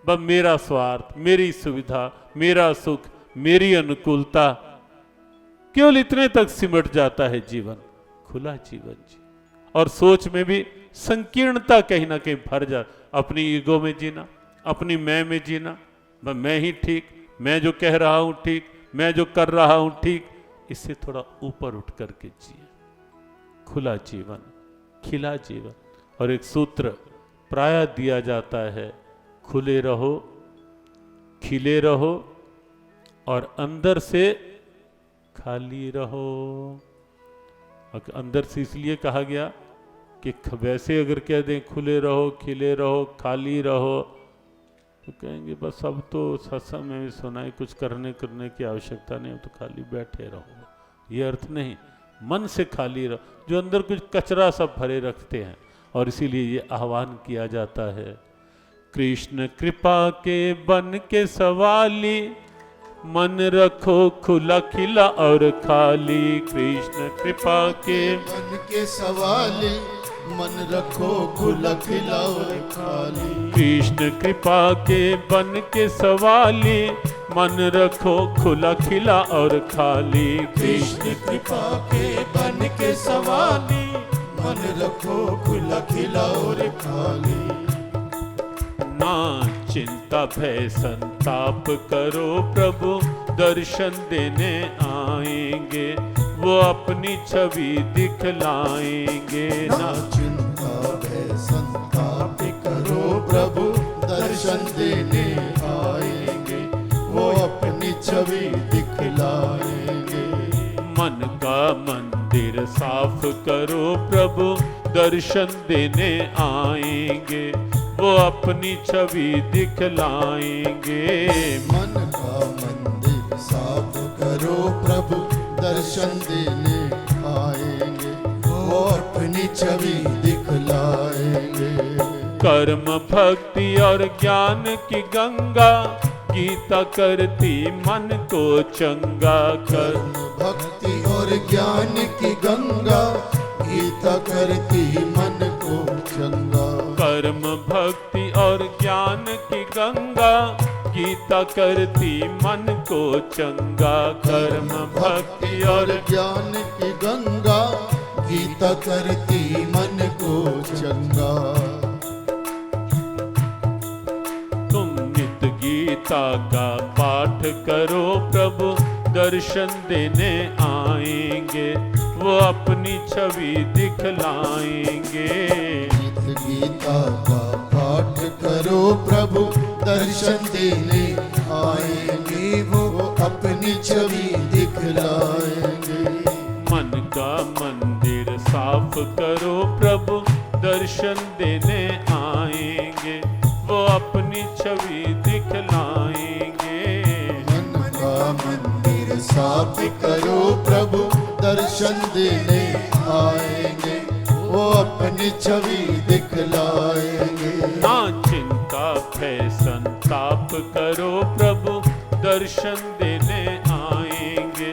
बस मेरा स्वार्थ, मेरी सुविधा, मेरा सुख, मेरी अनुकूलता, केवल इतने तक सिमट जाता है जीवन। खुला जीवन जी, और सोच में भी संकीर्णता कहीं ना कहीं भर जा, अपनी ईगो में जीना, अपनी मैं में जीना, मैं ही ठीक, मैं जो कह रहा हूं ठीक, मैं जो कर रहा हूं ठीक, इससे थोड़ा ऊपर उठ करके जिए। खुला जीवन, खिला जीवन। और एक सूत्र प्रायः दिया जाता है, खुले रहो, खिले रहो और अंदर से खाली रहो। अंदर से इसलिए कहा गया कि वैसे अगर कह दें खुले रहो, खिले रहो, खाली रहो, तो कहेंगे बस अब तो सत्संग में भी सुना है, कुछ करने की आवश्यकता नहीं, अब तो खाली बैठे रहो। ये अर्थ नहीं, मन से खाली रहो, जो अंदर कुछ कचरा सब भरे रखते हैं। और इसीलिए ये आह्वान किया जाता है, कृष्ण कृपा के बन के सवाली, मन रखो खुला खिला और खाली। कृष्ण कृपा के बन के सवाली, मन रखो खुला खिला और खाली। कृष्ण कृपा के बन के सवाली, मन रखो खुला खिला और खाली। कृष्ण कृपा के बन के सवाली, मन रखो खुला खिला और खाली। ना चिंता भय संताप करो, प्रभु दर्शन देने आएंगे, वो अपनी छवि दिखलाएंगे। ना चिंता भय संताप करो, प्रभु दर्शन देने आएंगे, वो अपनी छवि दिखलाएंगे। मन का मंदिर साफ करो, प्रभु दर्शन देने आएंगे, वो अपनी छवि दिखलाएंगे। मन का मंदिर साफ करो, प्रभु दर्शन देने आएंगे, वो अपनी छवि दिखलाएंगे। कर्म भक्ति और ज्ञान की गंगा, गीता करती मन को चंगा। कर्म भक्ति और ज्ञान की गंगा, गीता करती मन को चंगा। कर्म भक्ति और ज्ञान की गंगा, गीता करती मन को चंगा। कर्म भक्ति और ज्ञान की गंगा, गीता करती मन को चंगा। तुम नित गीता का पाठ करो, प्रभु दर्शन देने आएंगे, वो अपनी छवि दिखलाएंगे। नित गीता का पाठ करो, प्रभु दर्शन देने आएंगे, वो अपनी छवि दिखलाएंगे। मन का मंदिर साफ करो, प्रभु दर्शन देने आएंगे, वो अपनी छवि दिखलाएंगे। मन का मंदिर साफ करो, प्रभु दर्शन देने आएंगे, वो अपनी छवि दिखलाएंगे। ना चिंता भय संताप करो, प्रभु दर्शन देने आएंगे,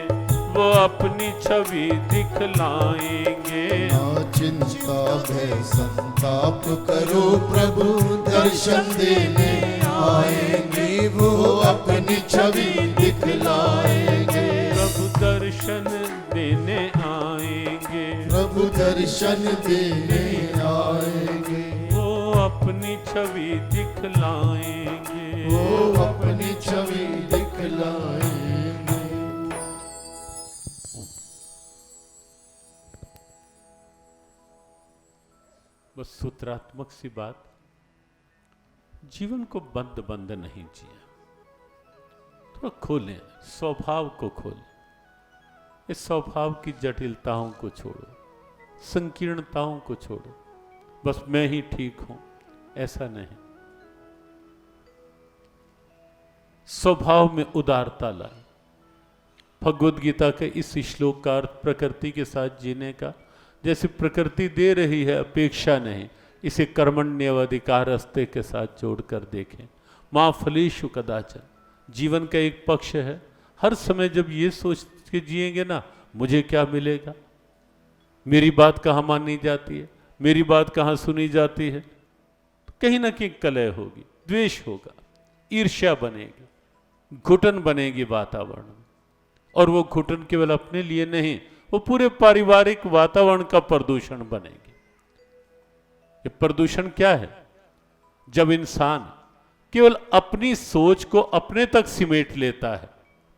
वो अपनी छवि दिखलाएंगे। ना चिंता भय संताप करो, प्रभु दर्शन देने आएंगे, वो अपनी छवि दिखलाएंगे। प्रभु दर्शन देने आएंगे, प्रभु दर्शन देने आएंगे, वो अपनी छवि दिखलाएंगे। वो अपनी छवि दिखलाएंगे। बस सूत्रात्मक सी बात, जीवन को बंद बंद नहीं जिए, थोड़ा खोलें, स्वभाव को खोलें। इस स्वभाव की जटिलताओं को छोड़ो, संकीर्णताओं को छोड़ो। बस मैं ही ठीक हूं, ऐसा नहीं। स्वभाव में उदारता लाए। भगवद गीता के इस श्लोक का अर्थ प्रकृति के साथ जीने का, जैसे प्रकृति दे रही है, अपेक्षा नहीं, इसे कर्मण्येवाधिकार अस्ते के साथ जोड़कर देखें। माँ फलेषु कदाचन, जीवन का एक पक्ष है। हर समय जब ये सोच के जिएंगे ना, मुझे क्या मिलेगा, मेरी बात कहाँ मानी जाती है, मेरी बात कहाँ सुनी जाती है, तो कहीं ना कहीं कलह होगी, द्वेष होगा, ईर्ष्या बनेगी, घुटन बनेगी वातावरण में। और वो घुटन केवल अपने लिए नहीं, वो पूरे पारिवारिक वातावरण का प्रदूषण बनेगी। ये प्रदूषण क्या है? जब इंसान केवल अपनी सोच को अपने तक सिमेट लेता है,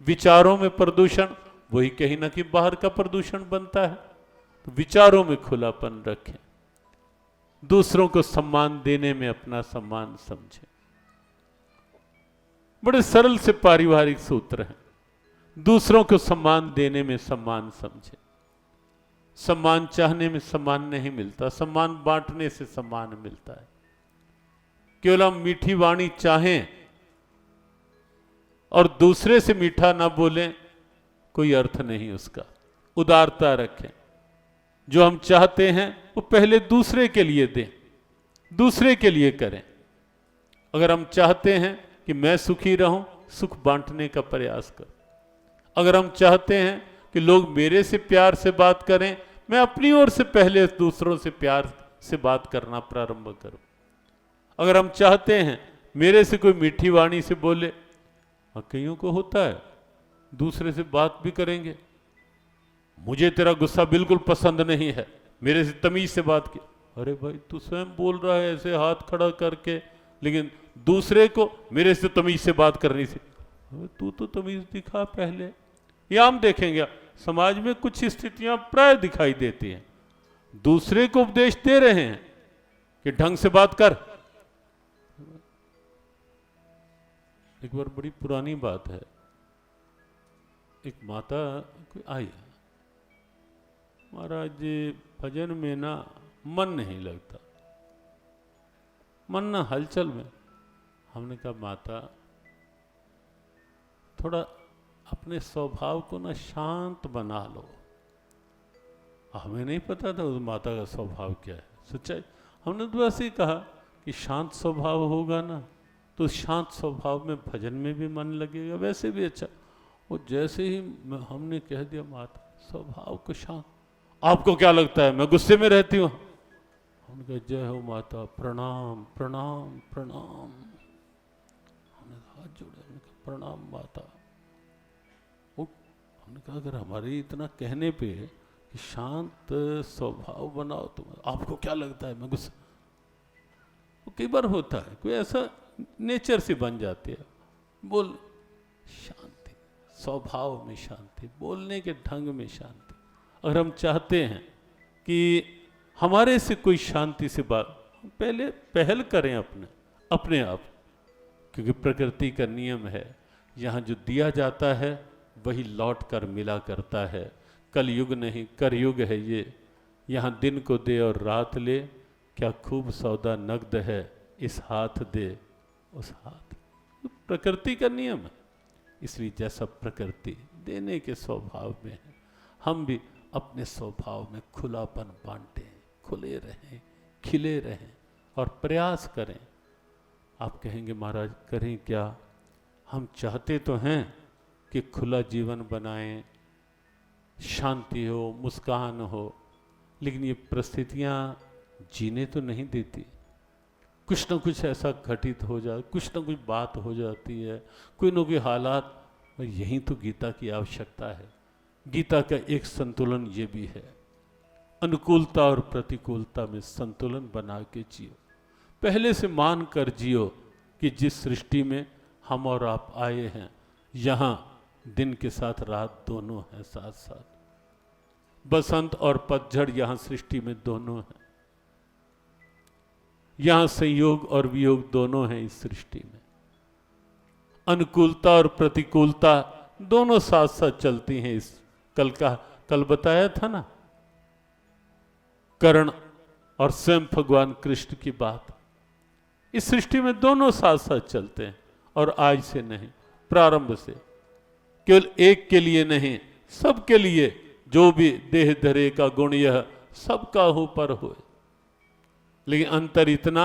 विचारों में प्रदूषण, वही कहीं ना कहीं बाहर का प्रदूषण बनता है। तो विचारों में खुलापन रखें, दूसरों को सम्मान देने में अपना सम्मान समझें। बड़े सरल से पारिवारिक सूत्र हैं। दूसरों को सम्मान देने में सम्मान समझें। सम्मान चाहने में सम्मान नहीं मिलता, सम्मान बांटने से सम्मान मिलता है। केवल हम मीठी वाणी चाहें और दूसरे से मीठा ना बोलें, कोई अर्थ नहीं उसका। उदारता रखें। जो हम चाहते हैं वो पहले दूसरे के लिए दें, दूसरे के लिए करें। अगर हम चाहते हैं कि मैं सुखी रहूं, सुख बांटने का प्रयास करो। अगर हम चाहते हैं कि लोग मेरे से प्यार से बात करें, मैं अपनी ओर से पहले दूसरों से प्यार से बात करना प्रारंभ करूं। अगर हम चाहते हैं मेरे से कोई मीठी वाणी से बोले, कईयों को होता है दूसरे से बात भी करेंगे, मुझे तेरा गुस्सा बिल्कुल पसंद नहीं है, मेरे से तमीज से बात की। अरे भाई तू स्वयं बोल रहा है ऐसे हाथ खड़ा करके, लेकिन दूसरे को मेरे से तमीज से बात करनी से, तू तो तमीज दिखा पहले। ये हम देखेंगे समाज में कुछ स्थितियां प्राय दिखाई देती हैं। दूसरे को उपदेश दे रहे हैं कि ढंग से बात कर। एक बार बड़ी पुरानी बात है, एक माता कोई आई, महाराज जी भजन में ना मन नहीं लगता, मन ना हलचल में। हमने कहा माता थोड़ा अपने स्वभाव को ना शांत बना लो। हमें नहीं पता था उस माता का स्वभाव क्या है, सच्चाई। हमने तो ऐसे ही कहा कि शांत स्वभाव होगा ना तो शांत स्वभाव में भजन में भी मन लगेगा, वैसे भी अच्छा। वो जैसे ही हमने कह दिया माता स्वभाव को शांत, आपको क्या लगता है मैं गुस्से में रहती हूँ? हमने कहा जय हो माता, प्रणाम प्रणाम प्रणाम। हमने हाथ जोड़े, हमने कहा प्रणाम माता। हमने कहा अगर हमारे इतना कहने पे कि शांत स्वभाव बनाओ तो आपको क्या लगता है मैं गुस्सा? वो कई बार होता है, कोई ऐसा नेचर से बन जाती है, बोल शांति, स्वभाव में शांति, बोलने के ढंग में शांति। अगर हम चाहते हैं कि हमारे से कोई शांति से बात, पहले पहल करें अपने आप, क्योंकि प्रकृति का नियम है, यहाँ जो दिया जाता है वही लौट कर मिला करता है। कल युग नहीं कर युग है ये, यहाँ दिन को दे और रात ले, क्या खूब सौदा नगद है इस हाथ दे उस हाथ। प्रकृति का नियम है, इसलिए जैसा प्रकृति देने के स्वभाव में है, हम भी अपने स्वभाव में खुलापन बांटें, खुले रहें, खिले रहें और प्रयास करें। आप कहेंगे महाराज करें क्या? हम चाहते तो हैं कि खुला जीवन बनाएं, शांति हो, मुस्कान हो, लेकिन ये परिस्थितियां जीने तो नहीं देती। कुछ ना कुछ ऐसा घटित हो जाए, कुछ ना कुछ बात हो जाती है, कोई ना कोई हालात। यही तो गीता की आवश्यकता है। गीता का एक संतुलन ये भी है, अनुकूलता और प्रतिकूलता में संतुलन बना के जियो। पहले से मान कर जियो कि जिस सृष्टि में हम और आप आए हैं, यहाँ दिन के साथ रात दोनों हैं साथ साथ, बसंत और पतझड़ यहाँ सृष्टि में दोनों हैं, यहाँ संयोग और वियोग दोनों हैं इस सृष्टि में। अनुकूलता और प्रतिकूलता दोनों साथ साथ चलती हैं। इस कल बताया था ना कर्ण और स्वयं भगवान कृष्ण की बात। इस सृष्टि में दोनों साथ साथ चलते हैं, और आज से नहीं, प्रारंभ से, केवल एक के लिए नहीं, सबके लिए। जो भी देह धरे का गुण यह सबका हो पर होए, लेकिन अंतर इतना,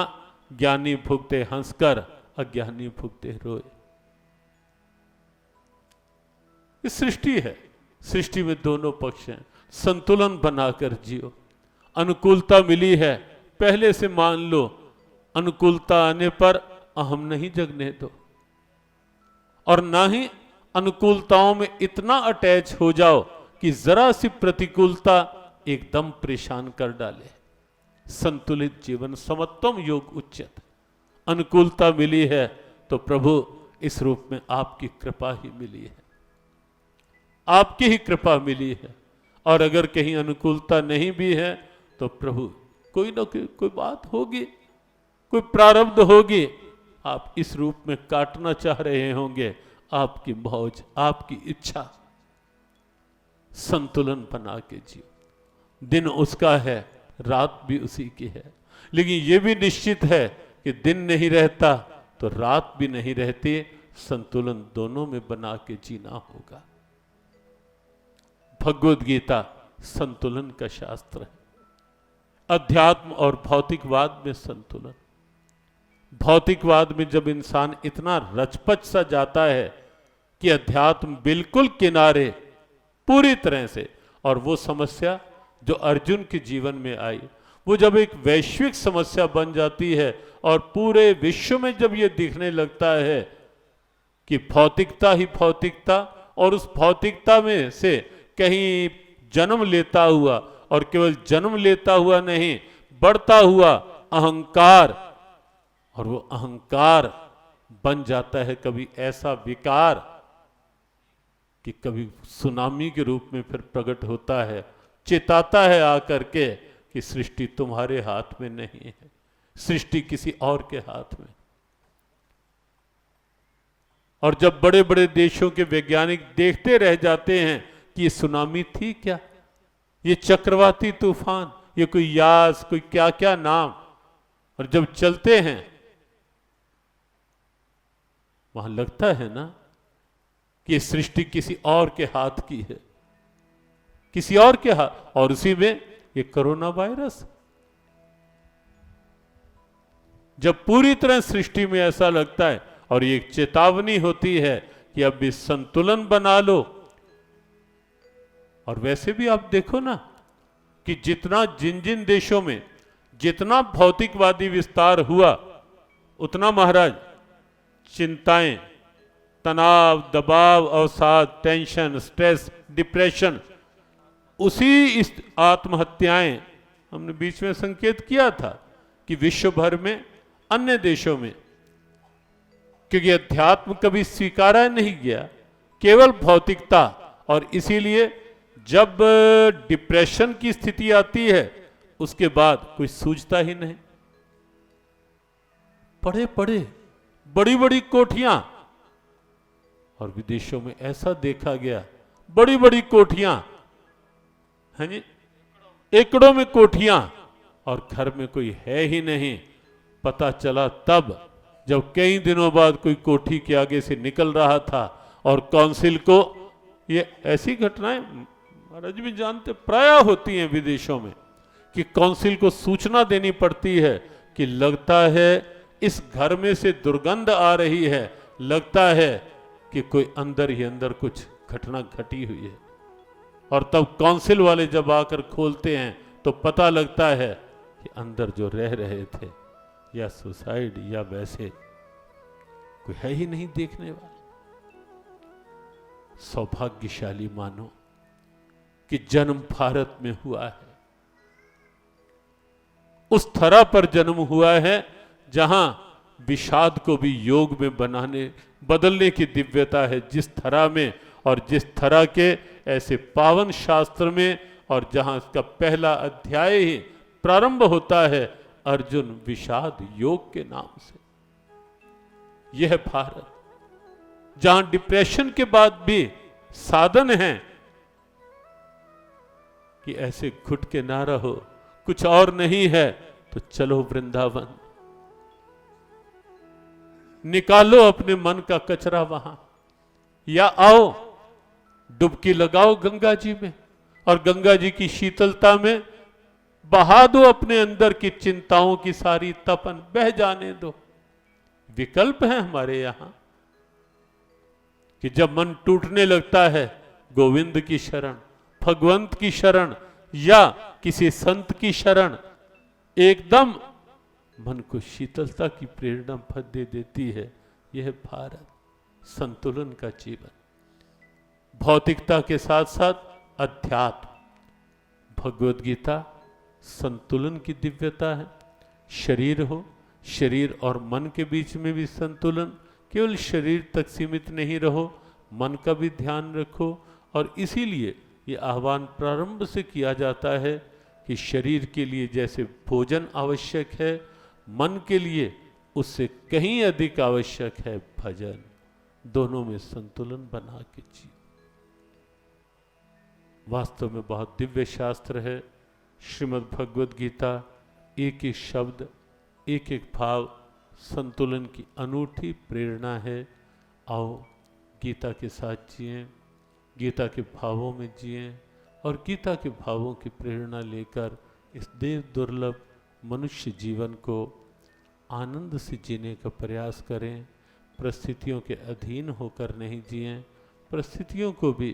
ज्ञानी भुगते हंसकर, अज्ञानी भुगते रोए। इस सृष्टि है, सृष्टि में दोनों पक्ष हैं, संतुलन बनाकर जियो। अनुकूलता मिली है, पहले से मान लो अनुकूलता आने पर अहम नहीं जगने दो, और ना ही अनुकूलताओं में इतना अटैच हो जाओ कि जरा सी प्रतिकूलता एकदम परेशान कर डाले। संतुलित जीवन, समत्वम योग उच्यते। अनुकूलता मिली है तो प्रभु इस रूप में आपकी कृपा ही मिली है, आपकी ही कृपा मिली है। और अगर कहीं अनुकूलता नहीं भी है तो प्रभु कोई ना कोई बात होगी, कोई प्रारब्ध होगी, आप इस रूप में काटना चाह रहे होंगे, आपकी मौज, आपकी इच्छा। संतुलन बना के जियो। दिन उसका है, रात भी उसी की है, लेकिन यह भी निश्चित है कि दिन नहीं रहता तो रात भी नहीं रहती। संतुलन दोनों में बना के जीना होगा। भगवद गीता संतुलन का शास्त्र है। अध्यात्म और भौतिकवाद में संतुलन। भौतिकवाद में जब इंसान इतना रचपच सा जाता है कि अध्यात्म बिल्कुल किनारे पूरी तरह से, और वो समस्या जो अर्जुन के जीवन में आई, वो जब एक वैश्विक समस्या बन जाती है और पूरे विश्व में जब ये दिखने लगता है कि भौतिकता ही भौतिकता, और उस भौतिकता में से कहीं जन्म लेता हुआ, और केवल जन्म लेता हुआ नहीं, बढ़ता हुआ अहंकार, और वो अहंकार बन जाता है कभी ऐसा विकार कि कभी सुनामी के रूप में फिर प्रकट होता है, चेताता है आकर के कि सृष्टि तुम्हारे हाथ में नहीं है, सृष्टि किसी और के हाथ में। और जब बड़े बड़े देशों के वैज्ञानिक देखते रह जाते हैं कि ये सुनामी थी क्या, ये चक्रवाती तूफान, ये कोई यास, कोई क्या क्या नाम, और जब चलते हैं वहां लगता है ना कि ये सृष्टि किसी और के हाथ की है, किसी और के हाथ। और उसी में ये कोरोना वायरस, जब पूरी तरह सृष्टि में ऐसा लगता है, और ये एक चेतावनी होती है कि अब भी संतुलन बना लो। और वैसे भी आप देखो ना कि जितना जिन जिन देशों में जितना भौतिकवादी विस्तार हुआ, उतना महाराज चिंताएं, तनाव, दबाव, अवसाद, टेंशन, स्ट्रेस, डिप्रेशन, उसी इस आत्महत्याएं, हमने बीच में संकेत किया था कि विश्व भर में, अन्य देशों में, क्योंकि अध्यात्म कभी स्वीकारा नहीं गया, केवल भौतिकता। और इसीलिए जब डिप्रेशन की स्थिति आती है उसके बाद कोई सूझता ही नहीं। पड़े पड़े बड़ी बड़ी कोठियां, और विदेशों में ऐसा देखा गया, बड़ी बड़ी कोठियां हैं जी, एकड़ों में कोठियां, और घर में कोई है ही नहीं। पता चला तब जब कई दिनों बाद कोई कोठी के आगे से निकल रहा था, और काउंसिल को, ये ऐसी घटनाएं महाराज भी जानते प्राय होती हैं विदेशों में, कि काउंसिल को सूचना देनी पड़ती है कि लगता है इस घर में से दुर्गंध आ रही है, लगता है कि कोई अंदर ही अंदर कुछ घटना घटी हुई है। और तब काउंसिल वाले जब आकर खोलते हैं तो पता लगता है कि अंदर जो रह रहे थे या सुसाइड या वैसे कोई है ही नहीं देखने वाला। सौभाग्यशाली मानो कि जन्म भारत में हुआ है, उस थरा पर जन्म हुआ है जहां विषाद को भी योग में बदलने की दिव्यता है, जिस थरा में, और जिस थरा के ऐसे पावन शास्त्र में, और जहां इसका पहला अध्याय ही प्रारंभ होता है अर्जुन विषाद योग के नाम से। यह भारत जहां डिप्रेशन के बाद भी साधन है कि ऐसे घुट के ना रहो, कुछ और नहीं है तो चलो वृंदावन, निकालो अपने मन का कचरा वहां, या आओ डुबकी लगाओ गंगा जी में, और गंगा जी की शीतलता में बहा दो अपने अंदर की चिंताओं की सारी तपन, बह जाने दो। विकल्प है हमारे यहां कि जब मन टूटने लगता है, गोविंद की शरण, भगवंत की शरण, या किसी संत की शरण, एकदम मन को शीतलता की प्रेरणा दे देती है। यह भारत संतुलन का जीवन, भौतिकता के साथ साथ अध्यात्म। भगवद गीता संतुलन की दिव्यता है। शरीर हो, शरीर और मन के बीच में भी संतुलन। केवल शरीर तक सीमित नहीं रहो, मन का भी ध्यान रखो। और इसीलिए ये आह्वान प्रारंभ से किया जाता है कि शरीर के लिए जैसे भोजन आवश्यक है, मन के लिए उससे कहीं अधिक आवश्यक है भजन। दोनों में संतुलन बना के जी। वास्तव में बहुत दिव्य शास्त्र है श्रीमद् भगवद गीता। एक एक शब्द, एक एक भाव संतुलन की अनूठी प्रेरणा है। आओ गीता के साथ जिएं, गीता के भावों में जिएं और गीता के भावों की प्रेरणा लेकर इस देव दुर्लभ मनुष्य जीवन को आनंद से जीने का प्रयास करें। परिस्थितियों के अधीन होकर नहीं जिएं, परिस्थितियों को भी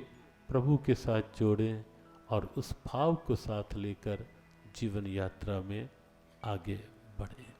प्रभु के साथ जोड़ें और उस भाव को साथ लेकर जीवन यात्रा में आगे बढ़ें।